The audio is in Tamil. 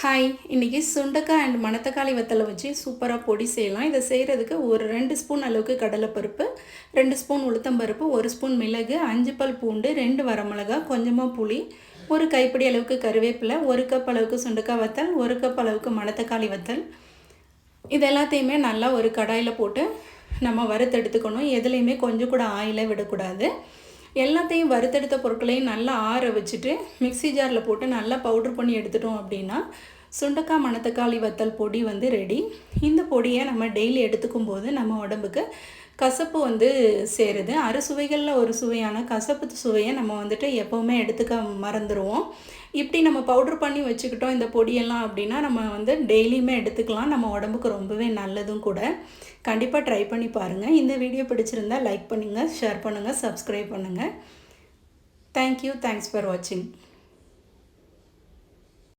ஹாய், இன்றைக்கி சுண்டக்காய் அண்ட் மணத்தக்காளி வத்தலை வச்சு சூப்பராக பொடி செய்யலாம். இதை செய்கிறதுக்கு ஒரு 2 ஸ்பூன் அளவுக்கு கடலைப்பருப்பு, 2 ஸ்பூன் உளுத்தம்பருப்பு, 1 ஸ்பூன் மிளகு, 5 பல் பூண்டு, 2 வரமிளகா, கொஞ்சமாக புளி, ஒரு கைப்பிடி அளவுக்கு கருவேப்பிலை, 1 கப் அளவுக்கு சுண்டக்காய் வத்தல், 1 கப் அளவுக்கு மணத்தக்காளி வத்தல். இது எல்லாத்தையுமே நல்லா ஒரு கடாயில் போட்டு நம்ம வறுத்தெடுத்துக்கணும். எதுலேயுமே கொஞ்சம் கூட ஆயிலை விடக்கூடாது. எல்லாத்தையும் வறுத்தெடுத்த பொருட்களையும் நல்லா ஆற வச்சுட்டு மிக்ஸி ஜாரில் போட்டு நல்லா பவுட்ரு பண்ணி எடுத்துட்டோம் அப்படின்னா சுண்டக்காய் மணத்தக்காளி வத்தல் பொடி வந்து ரெடி. இந்த பொடியை நம்ம டெய்லி எடுத்துக்கும் போது நம்ம உடம்புக்கு கசப்பு வந்து சேருது. அறுசுவைகளில் ஒரு சுவையான கசப்பு சுவையை நம்ம வந்துட்டு எப்போவுமே எடுத்துக்க மறந்துடுவோம். இப்படி நம்ம பவுட்ரு பண்ணி வச்சுக்கிட்டோம் இந்த பொடியெல்லாம் அப்படின்னா நம்ம வந்து டெய்லியுமே எடுத்துக்கலாம். நம்ம உடம்புக்கு ரொம்பவே நல்லதும் கூட. கண்டிப்பாக ட்ரை பண்ணி பாருங்கள். இந்த வீடியோ பிடிச்சிருந்தால் லைக் பண்ணுங்கள், ஷேர் பண்ணுங்கள், சப்ஸ்கிரைப் பண்ணுங்கள். தேங்க்யூ. தேங்க்ஸ் ஃபார் வாட்சிங்.